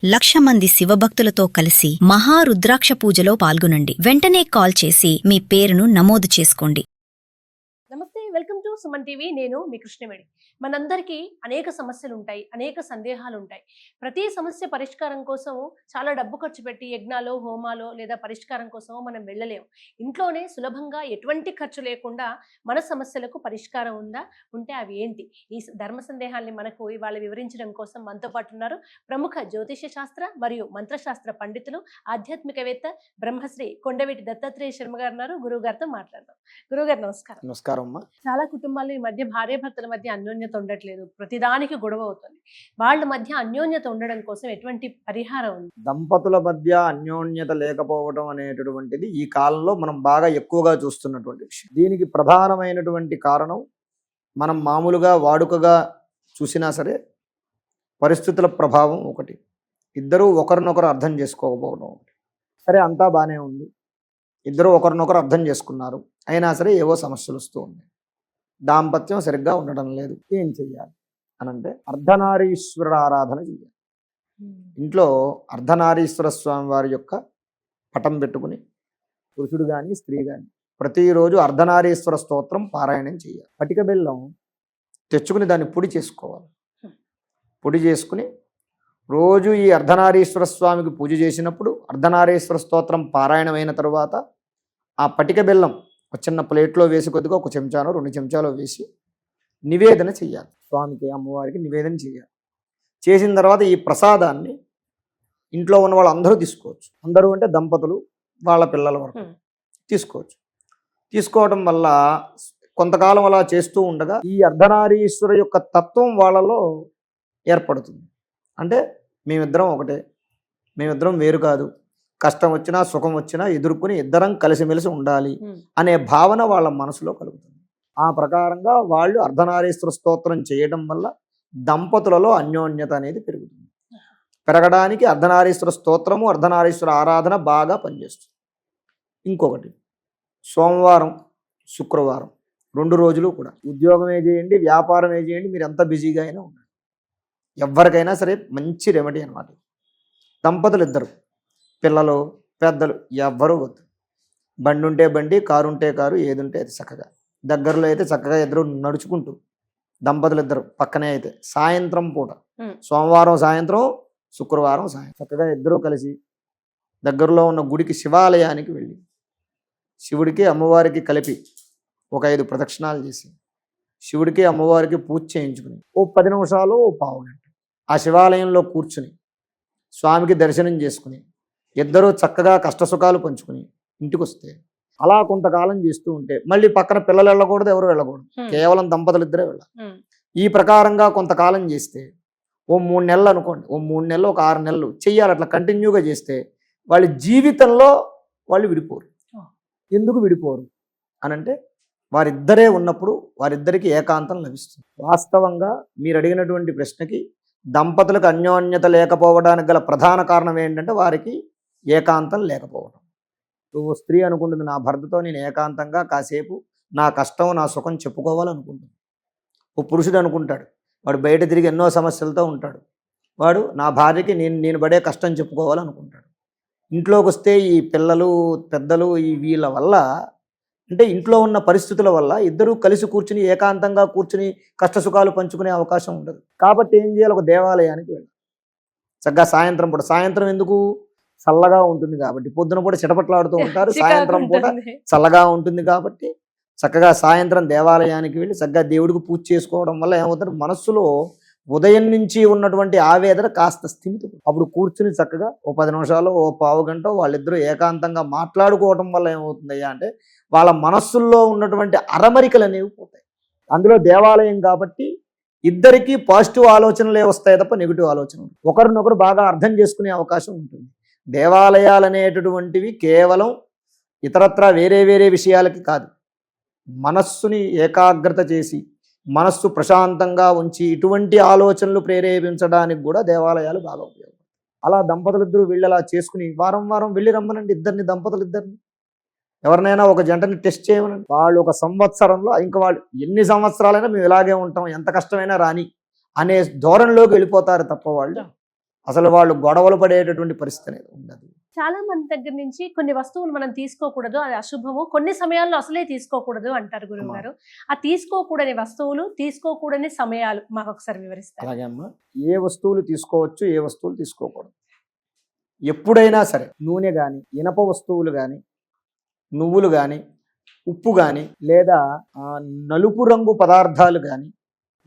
1,00,000 మంది శివభక్తులతో కలిసి మహారుద్రాక్ష పూజలో పాల్గొనండి. వెంటనే కాల్ చేసి మీ పేరును నమోదు చేసుకోండి. నమస్తే, వెల్కమ్ టు సుమన్ టీవీ. నేను మీ కృష్ణవేణి. మనందరికీ అనేక సమస్యలు ఉంటాయి, అనేక సందేహాలు ఉంటాయి. ప్రతి సమస్య పరిష్కారం కోసం చాలా డబ్బు ఖర్చు పెట్టి యజ్ఞాలో, హోమాలో లేదా పరిష్కారం కోసం మనం వెళ్ళలేము. ఇంట్లోనే సులభంగా ఎటువంటి ఖర్చు లేకుండా మన సమస్యలకు పరిష్కారం ఉందా, ఉంటే అవి ఏంటి? ఈ ధర్మ సందేహాల్ని మనకు ఇవాళ వివరించడం కోసం మనతో పాటు ఉన్నారు ప్రముఖ జ్యోతిష శాస్త్ర మరియు మంత్రశాస్త్ర పండితులు, ఆధ్యాత్మికవేత్త బ్రహ్మశ్రీ కొండవీటి దత్తాత్రేయ శర్మ గారు ఉన్నారు. గురువు గారితో మాట్లాడదాం. గురువు గారు నమస్కారం. నమస్కారం. చాలా కుటుంబాలు ఈ మధ్య భార్యాభర్తల మధ్య అన్యోన్యత ఉండట్లేదు, ప్రతిదానికి గొడవ అవుతుంది. వాళ్ళ మధ్య అన్యోన్యత ఉండడం కోసం ఎటువంటి పరిహారం ఉంది? దంపతుల మధ్య అన్యోన్యత లేకపోవడం అనేటటువంటిది ఈ కాలంలో మనం బాగా ఎక్కువగా చూస్తున్నటువంటి విషయం. దీనికి ప్రధానమైనటువంటి కారణం మనం మామూలుగా వాడుకగా చూసినా సరే పరిస్థితుల ప్రభావం ఒకటి, ఇద్దరూ ఒకరినొకరు అర్థం చేసుకోకపోవడం ఒకటి. సరే, అంతా బాగానే ఉంది, ఇద్దరు ఒకరినొకరు అర్థం చేసుకున్నారు, అయినా సరే ఏవో సమస్యలు వస్తూ ఉన్నాయి, దాంపత్యం సరిగ్గా ఉండడం లేదు. ఏం చెయ్యాలి అనంటే అర్ధనారీశ్వర ఆరాధన చేయాలి. ఇంట్లో అర్ధనారీశ్వర స్వామి వారి యొక్క పటం పెట్టుకుని పురుషుడు కానీ స్త్రీ కానీ ప్రతిరోజు అర్ధనారీశ్వర స్తోత్రం పారాయణం చేయాలి. పటిక బెల్లం తెచ్చుకుని దాన్ని పొడి చేసుకోవాలి. పొడి చేసుకుని రోజు ఈ అర్ధనారీశ్వర స్వామికి పూజ చేసినప్పుడు అర్ధనారీశ్వర స్తోత్రం పారాయణమైన తరువాత ఆ పటిక బెల్లం ఒక చిన్న ప్లేట్లో వేసి కొద్దిగా 1 చెంచానో 2 చెంచాలో వేసి నివేదన చేయాలి. స్వామికి, అమ్మవారికి నివేదన చేయాలి. చేసిన తర్వాత ఈ ప్రసాదాన్ని ఇంట్లో ఉన్న వాళ్ళు అందరూ తీసుకోవచ్చు. అందరూ అంటే దంపతులు, వాళ్ళ పిల్లల వరకు తీసుకోవచ్చు. తీసుకోవడం వల్ల కొంతకాలం అలా చేస్తూ ఉండగా ఈ అర్ధనారీశ్వర యొక్క తత్వం వాళ్ళలో ఏర్పడుతుంది. అంటే మేమిద్దరం ఒకటే, మేమిద్దరం వేరు కాదు, కష్టం వచ్చినా సుఖం వచ్చినా ఎదుర్కొని ఇద్దరం కలిసిమెలిసి ఉండాలి అనే భావన వాళ్ళ మనసులో కలుగుతుంది. ఆ ప్రకారంగా వాళ్ళు అర్ధనారీశ్వర స్తోత్రం చేయడం వల్ల దంపతులలో అన్యోన్యత అనేది పెరుగుతుంది. పెరగడానికి అర్ధనారీశ్వర స్తోత్రము, అర్ధనారీశ్వర ఆరాధన బాగా పనిచేస్తుంది. ఇంకొకటి, సోమవారం శుక్రవారం 2 రోజులు కూడా ఉద్యోగమే చేయండి, వ్యాపారమే చేయండి, మీరు ఎంత బిజీగా అయినా ఉండండి, ఎవరికైనా సరే మంచి రెమెడీ అన్నమాట. దంపతులు ఇద్దరు, పిల్లలు పెద్దలు ఎవ్వరూ వద్దు. బండి ఉంటే బండి, కారు ఉంటే కారు, ఏది ఉంటే అది చక్కగా దగ్గరలో అయితే చక్కగా ఇద్దరు నడుచుకుంటూ దంపతులు ఇద్దరు పక్కనే అయితే సాయంత్రం పూట, సోమవారం సాయంత్రం శుక్రవారం సాయంత్రం చక్కగా ఇద్దరూ కలిసి దగ్గరలో ఉన్న గుడికి, శివాలయానికి వెళ్ళి శివుడికి అమ్మవారికి కలిపి ఒక 5 ప్రదక్షిణాలు చేసి శివుడికి అమ్మవారికి పూజ చేయించుకుని ఓ 10 నిమిషాలు, ఓ పావు గంట ఆ శివాలయంలో కూర్చుని స్వామికి దర్శనం చేసుకుని ఇద్దరూ చక్కగా కష్టసుఖాలు పంచుకుని ఇంటికి వస్తే అలా కొంతకాలం చేస్తూ ఉంటే మళ్ళీ పక్కన పిల్లలు వెళ్ళకూడదు, ఎవరు వెళ్ళకూడదు, కేవలం దంపతులు ఇద్దరే వెళ్ళాలి. ఈ ప్రకారంగా కొంతకాలం చేస్తే ఓ 3 నెలలు అనుకోండి, ఓ 3 నెలలు, ఒక 6 నెలలు చెయ్యాలి. అట్లా కంటిన్యూగా చేస్తే వాళ్ళ జీవితంలో వాళ్ళు విడిపోరు. ఎందుకు విడిపోరు అనంటే వారిద్దరే ఉన్నప్పుడు వారిద్దరికి ఏకాంతం లభిస్తుంది. వాస్తవంగా మీరు అడిగినటువంటి ప్రశ్నకి దంపతులకు అన్యోన్యత లేకపోవడానికి గల ప్రధాన కారణం ఏంటంటే వారికి ఏకాంతం లేకపోవడం. ఓ స్త్రీ అనుకుంటుంది, నా భర్తతో నేను ఏకాంతంగా కాసేపు నా కష్టం నా సుఖం చెప్పుకోవాలనుకుంటుంది. ఓ పురుషుడు అనుకుంటాడు, వాడు బయట తిరిగి ఎన్నో సమస్యలతో ఉంటాడు, వాడు నా భార్యకి నేను పడే కష్టం చెప్పుకోవాలనుకుంటాడు. ఇంట్లోకి వస్తే ఈ పిల్లలు పెద్దలు ఈ వీళ్ళ వల్ల, అంటే ఇంట్లో ఉన్న పరిస్థితుల వల్ల ఇద్దరూ కలిసి కూర్చుని ఏకాంతంగా కూర్చుని కష్టసుఖాలు పంచుకునే అవకాశం ఉండదు. కాబట్టి ఏం చేయాలి, ఒక దేవాలయానికి వెళ్ళాలి. చక్కగా సాయంత్రం పూట, సాయంత్రం ఎందుకు, చల్లగా ఉంటుంది కాబట్టి, పొద్దున పూట చిటపట్లాడుతూ ఉంటారు, సాయంత్రం పూట చల్లగా ఉంటుంది కాబట్టి చక్కగా సాయంత్రం దేవాలయానికి వెళ్ళి చక్కగా దేవుడికి పూజ చేసుకోవడం వల్ల ఏమవుతుంది, మనస్సులో ఉదయం నుంచి ఉన్నటువంటి ఆవేదన కాస్త స్థిమితం. అప్పుడు కూర్చుని చక్కగా ఓ 10 నిమిషాలు, ఓ పావు గంట వాళ్ళిద్దరూ ఏకాంతంగా మాట్లాడుకోవడం వల్ల ఏమవుతుందయ్యా అంటే వాళ్ళ మనస్సుల్లో ఉన్నటువంటి అరమరికలు అనేవి పోతాయి. అందులో దేవాలయం కాబట్టి ఇద్దరికీ పాజిటివ్ ఆలోచనలే వస్తాయి తప్ప నెగిటివ్ ఆలోచన, ఒకరినొకరు బాగా అర్థం చేసుకునే అవకాశం ఉంటుంది. దేవాలయాలు అనేటటువంటివి కేవలం ఇతరత్రా వేరే వేరే విషయాలకి కాదు, మనస్సుని ఏకాగ్రత చేసి మనస్సు ప్రశాంతంగా ఉంచి ఇటువంటి ఆలోచనలు ప్రేరేపించడానికి కూడా దేవాలయాలు బాగా ఉపయోగపడతాయి. అలా దంపతులిద్దరూ వీళ్ళు అలా చేసుకుని వారం వారం వెళ్ళి రమ్మనండి ఇద్దరిని, దంపతులిద్దరిని. ఎవరినైనా ఒక జంటని టెస్ట్ చేయమనండి. వాళ్ళు 1 సంవత్సరంలో ఇంకా వాళ్ళు ఎన్ని సంవత్సరాలైనా మేము ఇలాగే ఉంటాం, ఎంత కష్టమైనా రాని అనే ధోరణిలోకి వెళ్ళిపోతారు తప్ప వాళ్ళు అసలు వాళ్ళు గొడవలు పడేటటువంటి పరిస్థితి అనేది ఉండదు. చాలా మంది దగ్గర నుంచి కొన్ని వస్తువులు మనం తీసుకోకూడదు, అది అశుభము, కొన్ని సమయాల్లో అసలే తీసుకోకూడదు అంటారు గురువు గారు. ఆ తీసుకోకూడని వస్తువులు, తీసుకోకూడని సమయాలు మాకు ఒకసారి వివరిస్తారు. అలాగే అమ్మా, ఏ వస్తువులు తీసుకోవచ్చు, ఏ వస్తువులు తీసుకోకూడదు. ఎప్పుడైనా సరే నూనె కానీ, ఇనప వస్తువులు కానీ, నువ్వులు కానీ, ఉప్పు కానీ, లేదా నలుపు రంగు పదార్థాలు కానీ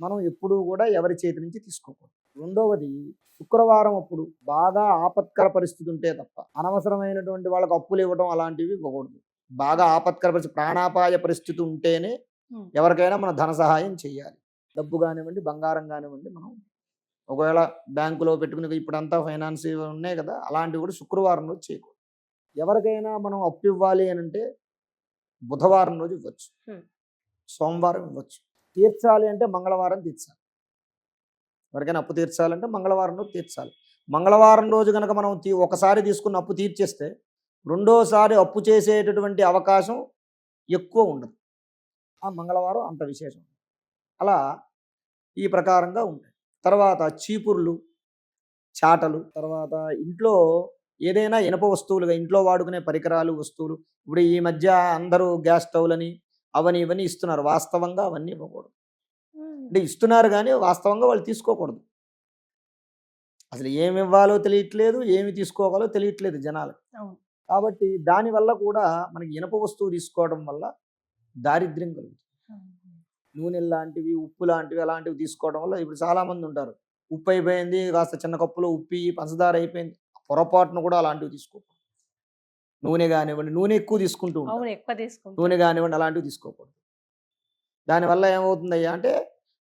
మనం ఎప్పుడూ కూడా ఎవరి చేతి నుంచి తీసుకోకూడదు. రెండవది, శుక్రవారం అప్పుడు బాగా ఆపత్కర పరిస్థితి ఉంటే తప్ప అనవసరమైనటువంటి వాళ్ళకు అప్పులు ఇవ్వడం అలాంటివి ఇవ్వకూడదు. బాగా ఆపత్కర పరిస్థితి, ప్రాణాపాయ పరిస్థితి ఉంటేనే ఎవరికైనా మనం ధన సహాయం చేయాలి. డబ్బు కానివ్వండి, బంగారం కానివ్వండి, మనం ఒకవేళ బ్యాంకులో పెట్టుకుని ఇప్పుడంతా ఫైనాన్స్ ఉన్నాయి కదా, అలాంటివి కూడా శుక్రవారం రోజు చేయకూడదు. ఎవరికైనా మనం అప్పు ఇవ్వాలి అని అంటే బుధవారం రోజు ఇవ్వచ్చు, సోమవారం ఇవ్వచ్చు. తీర్చాలి అంటే మంగళవారం తీర్చాలి. ఎవరికైనా అప్పు తీర్చాలంటే మంగళవారం రోజు తీర్చాలి. మంగళవారం రోజు కనుక మనం ఒకసారి తీసుకున్న అప్పు తీర్చేస్తే రెండోసారి అప్పు చేసేటటువంటి అవకాశం ఎక్కువ ఉండదు. ఆ మంగళవారం అంత విశేషం. అలా ఈ ప్రకారంగా ఉంటాయి. తర్వాత చీపుర్లు, చాటలు, తర్వాత ఇంట్లో ఏదైనా ఇనప వస్తువులుగా ఇంట్లో వాడుకునే పరికరాలు, వస్తువులు. ఇప్పుడు ఈ మధ్య అందరూ గ్యాస్ స్టవ్లని అవన్నీ ఇవన్నీ ఇస్తున్నారు. వాస్తవంగా అవన్నీ ఇవ్వకూడదు. అంటే ఇస్తున్నారు కానీ వాస్తవంగా వాళ్ళు తీసుకోకూడదు. అసలు ఏమి ఇవ్వాలో తెలియట్లేదు, ఏమి తీసుకోవాలో తెలియట్లేదు జనాలు. కాబట్టి దానివల్ల కూడా మనకి ఇనప వస్తువు తీసుకోవడం వల్ల దారిద్ర్యం కలుగుతుంది. నూనె లాంటివి, ఉప్పు లాంటివి అలాంటివి తీసుకోవడం వల్ల ఇప్పుడు చాలామంది ఉంటారు, ఉప్పు అయిపోయింది, కాస్త చిన్న కప్పులో ఉప్పు, పంచదార అయిపోయింది, పొరపాటును కూడా అలాంటివి తీసుకోకూడదు. నూనె కానివ్వండి, నూనె ఎక్కువ తీసుకుంటూ ఉంటారు, నూనె కానివ్వండి అలాంటివి తీసుకోకూడదు. దానివల్ల ఏమవుతుందయ్యా అంటే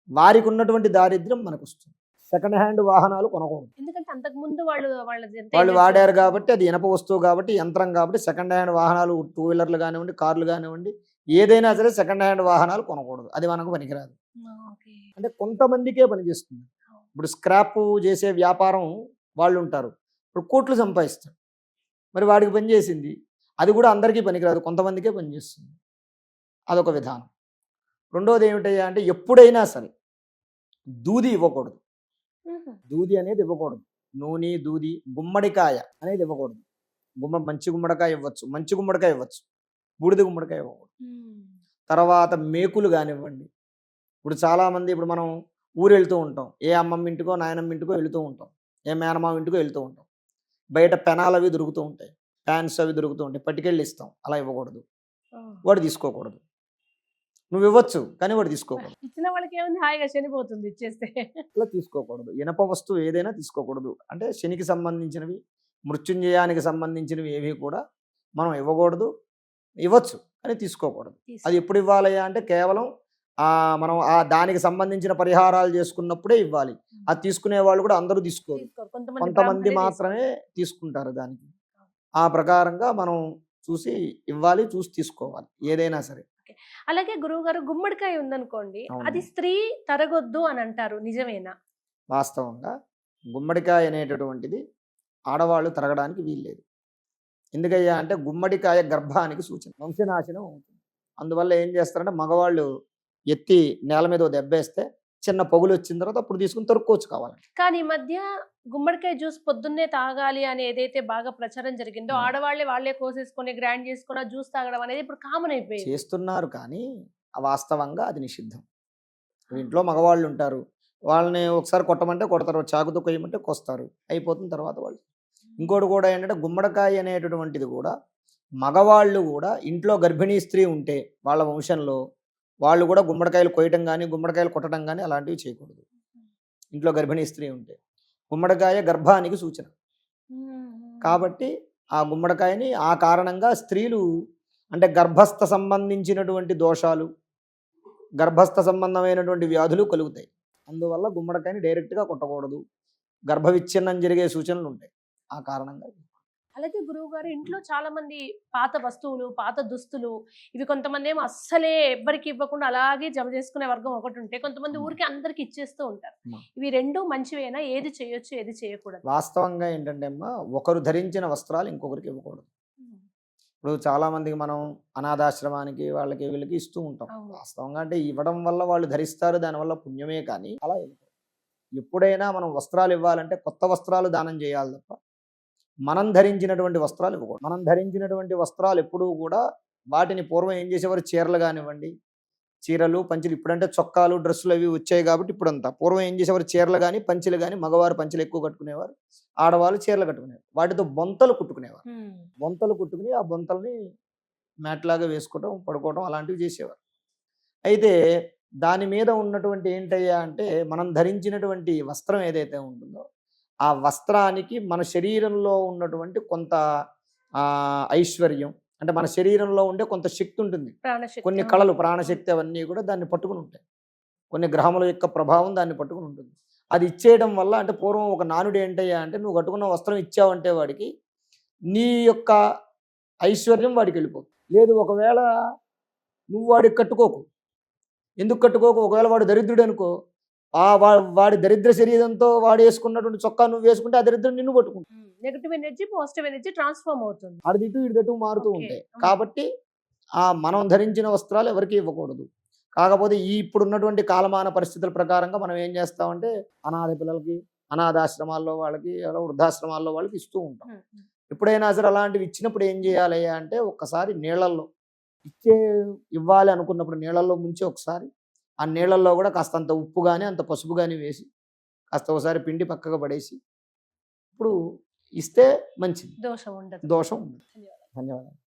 వారికి ఉన్నటువంటి దారిద్ర్యం మనకు వస్తుంది. సెకండ్ హ్యాండ్ వాహనాలు కొనకూడదు. ఎందుకంటే అంతకుముందు వాళ్ళు వాడారు కాబట్టి, అది ఇనప వస్తువు కాబట్టి, యంత్రం కాబట్టి సెకండ్ హ్యాండ్ వాహనాలు, టూ వీలర్లు కానివ్వండి, కార్లు కానివ్వండి, ఏదైనా సరే సెకండ్ హ్యాండ్ వాహనాలు కొనకూడదు. అది మనకు పనికిరాదు. అంటే కొంతమందికే పనిచేస్తుంది. ఇప్పుడు స్క్రాప్ చేసే వ్యాపారం వాళ్ళు ఉంటారు, ఇప్పుడు కోట్లు సంపాదిస్తారు, మరి వాడికి పనిచేసింది, అది కూడా అందరికీ పనికిరాదు, కొంతమందికే పనిచేస్తుంది. అదొక విధానం. రెండోది ఏమిటయ్యా అంటే ఎప్పుడైనా సరే దూది ఇవ్వకూడదు. దూది అనేది ఇవ్వకూడదు. నూనె, దూది, గుమ్మడికాయ అనేది ఇవ్వకూడదు. మంచి గుమ్మడికాయ ఇవ్వచ్చు, మంచి గుమ్మడికాయ ఇవ్వచ్చు, బూడిద గుమ్మడికాయ ఇవ్వకూడదు. తర్వాత మేకులు కానివ్వండి. ఇప్పుడు చాలామంది, ఇప్పుడు మనం ఊరు వెళ్తూ ఉంటాం, ఏ అమ్మమ్మ ఇంటికో నాయనమ్మ ఇంటికో వెళుతూ ఉంటాం, ఏ మేనమామ ఇంటికో వెళ్తూ ఉంటాం, బయట పెనాలు అవి దొరుకుతూ ఉంటాయి, ప్యాన్స్ అవి దొరుకుతూ ఉంటాయి, పట్టుకెళ్ళి ఇస్తాం. అలా ఇవ్వకూడదు, వాడు తీసుకోకూడదు. నువ్వు ఇవ్వచ్చు కానీ వాడు తీసుకోకూడదు. ఇచ్చిన వాళ్ళకి ఏముంది, హాయిగా చనిపోతుంది ఇచ్చేస్తే. అలా తీసుకోకూడదు. ఇనప వస్తువు ఏదైనా తీసుకోకూడదు. అంటే శనికి సంబంధించినవి, మృత్యుంజయానికి సంబంధించినవి ఏవి కూడా మనం ఇవ్వకూడదు. ఇవ్వచ్చు కానీ తీసుకోకూడదు. అది ఎప్పుడు ఇవ్వాలయ్యా అంటే కేవలం మనం దానికి సంబంధించిన పరిహారాలు చేసుకున్నప్పుడే ఇవ్వాలి. అది తీసుకునే వాళ్ళు కూడా అందరూ తీసుకోరు, కొంతమంది మాత్రమే తీసుకుంటారు. దానికి ఆ ప్రకారంగా మనం చూసి ఇవ్వాలి, చూసి తీసుకోవాలి ఏదైనా సరే. అలాగే గురువు గారు, గుమ్మడికాయ ఉందనుకోండి, అది స్త్రీ తరగొద్దు అని అంటారు, నిజమేనా? వాస్తవంగా గుమ్మడికాయ అనేటటువంటిది ఆడవాళ్ళు తరగడానికి వీల్లేదు. ఎందుకయ్యా అంటే గుమ్మడికాయ గర్భానికి సూచన, వంశనాశనం అవుతుంది. అందువల్ల ఏం చేస్తారంటే మగవాళ్ళు ఎత్తి నేల మీద దెబ్బేస్తే చిన్న పొగులు వచ్చిన తర్వాత అప్పుడు తీసుకుని తొరుక్కోవచ్చు కావాలంటే. కానీ ఈ మధ్య గుమ్మడికాయ జ్యూస్ పొద్దున్నే తాగాలి అని ఏదైతే బాగా ప్రచారం జరిగిందో, వాళ్ళే కోసేసుకొని గ్రైండ్ చేసుకుని జ్యూస్ తాగడం అనేది ఇప్పుడు కామన్ అయిపోయింది. చేస్తున్నారు కానీ వాస్తవంగా అది నిషిద్ధం. ఇంట్లో మగవాళ్ళు ఉంటారు, వాళ్ళని ఒకసారి కొట్టమంటే కొడతారు, చాకుతో కొయ్యమంటే కొస్తారు, అయిపోతున్న తర్వాత వాళ్ళు. ఇంకోటి కూడా ఏంటంటే గుమ్మడికాయ అనేటటువంటిది కూడా మగవాళ్ళు కూడా ఇంట్లో గర్భిణీ స్త్రీ ఉంటే వాళ్ళ వంశంలో వాళ్ళు కూడా గుమ్మడికాయలు కొయ్యటం కానీ, గుమ్మడికాయలు కొట్టడం కానీ అలాంటివి చేయకూడదు. ఇంట్లో గర్భిణీ స్త్రీ ఉంటే గుమ్మడికాయ గర్భానికి సూచన కాబట్టి ఆ గుమ్మడికాయని ఆ కారణంగా స్త్రీలు అంటే గర్భస్థ సంబంధించినటువంటి దోషాలు, గర్భస్థ సంబంధమైనటువంటి వ్యాధులు కలుగుతాయి. అందువల్ల గుమ్మడికాయని డైరెక్ట్గా కొట్టకూడదు. గర్భ విచ్ఛిన్నం జరిగే సూచనలు ఉంటాయి ఆ కారణంగా. అలాగే గురువు గారు, ఇంట్లో చాలా మంది పాత వస్తువులు, పాత దుస్తులు, ఇవి కొంతమంది ఏమో అస్సలే ఎవ్వరికి ఇవ్వకుండా అలాగే జమ చేసుకునే వర్గం ఒకటి ఉంటే, కొంతమంది ఊరికి అందరికి ఇచ్చేస్తూ ఉంటారు. ఇవి రెండు మంచివేనా? ఏది చేయొచ్చు, ఏది చేయకూడదు? వాస్తవంగా ఏంటంటే అమ్మా, ఒకరు ధరించిన వస్త్రాలు ఇంకొకరికి ఇవ్వకూడదు. ఇప్పుడు చాలా మందికి మనం అనాథాశ్రమానికి వాళ్ళకి వీళ్ళకి ఇస్తూ ఉంటాం. వాస్తవంగా అంటే ఇవ్వడం వల్ల వాళ్ళు ధరిస్తారు, దానివల్ల పుణ్యమే, కానీ అలా ఎప్పుడైనా మనం వస్త్రాలు ఇవ్వాలంటే కొత్త వస్త్రాలు దానం చేయాలి తప్ప మనం ధరించినటువంటి వస్త్రాలు ఇవ్వకూడదు. మనం ధరించినటువంటి వస్త్రాలు ఎప్పుడూ కూడా వాటిని పూర్వం ఏం చేసేవారు, చీరలు కానివ్వండి, చీరలు పంచెలు, ఇప్పుడంటే చొక్కాలు డ్రెస్సులు అవి వచ్చాయి కాబట్టి ఇప్పుడంతా. పూర్వం ఏం చేసేవారు, చీరలు కానీ పంచెలు కానీ, మగవారు పంచెలు ఎక్కువ కట్టుకునేవారు, ఆడవాళ్ళు చీరలు కట్టుకునేవారు. వాటితో బొంతలు కుట్టుకునేవారు. బొంతలు కుట్టుకుని ఆ బొంతల్ని మ్యాట్లాగా వేసుకోవడం, పడుకోవడం అలాంటివి చేసేవారు. అయితే దాని మీద ఉన్నటువంటి ఏంటయ్యా అంటే మనం ధరించినటువంటి వస్త్రం ఏదైతే ఉంటుందో ఆ వస్త్రానికి మన శరీరంలో ఉన్నటువంటి కొంత ఐశ్వర్యం, అంటే మన శరీరంలో ఉండే కొంత శక్తి ఉంటుంది. కొన్ని కళలు, ప్రాణశక్తి అవన్నీ కూడా దాన్ని పట్టుకుని ఉంటాయి. కొన్ని గ్రహముల యొక్క ప్రభావం దాన్ని పట్టుకుని ఉంటుంది. అది ఇచ్చేయడం వల్ల, అంటే పూర్వం ఒక నానుడు ఏంటయ్యా అంటే నువ్వు కట్టుకున్న వస్త్రం ఇచ్చావంటే వాడికి నీ యొక్క ఐశ్వర్యం వాడికి వెళ్ళిపోతుంది. లేదు ఒకవేళ నువ్వు వాడికి కట్టుకోకు, ఎందుకు కట్టుకోకు, ఒకవేళ వాడు దరిద్రుడు అనుకో, వాడి దరిద్ర శరీరంతో వాడు వేసుకున్నటువంటి చొక్కా నువ్వు వేసుకుంటే ఆ దరిద్రం నిన్ను పట్టుకుంటుంది. Negative energy positive energy transform అవుతుంది. అది ఇటు మారుతూ ఉంటాయి. కాబట్టి మనం ధరించిన వస్త్రాలు ఎవరికి ఇవ్వకూడదు. కాకపోతే ఇప్పుడున్నటువంటి కాలమాన పరిస్థితుల ప్రకారంగా మనం ఏం చేస్తామంటే అనాథ పిల్లలకి, అనాథాశ్రమాల్లో వాళ్ళకి, వృద్ధాశ్రమాల్లో వాళ్ళకి ఇస్తూ ఉంటాం. ఎప్పుడైనా సరే అలాంటివి ఇచ్చినప్పుడు ఏం చేయాలి అంటే ఒక్కసారి నీళ్ళల్లో ఇవ్వాలి అనుకున్నప్పుడు నీళ్ళల్లో ముంచి ఒకసారి ఆ నీళ్ళల్లో కూడా కాస్తంత ఉప్పు కానీ అంత పసుపు కానీ వేసి కాస్త ఒకసారి పిండి పక్కగా పడేసి ఇప్పుడు ఇస్తే మంచిది, దోషం ఉండదు. దోషం ఉండదు. ధన్యవాదాలు.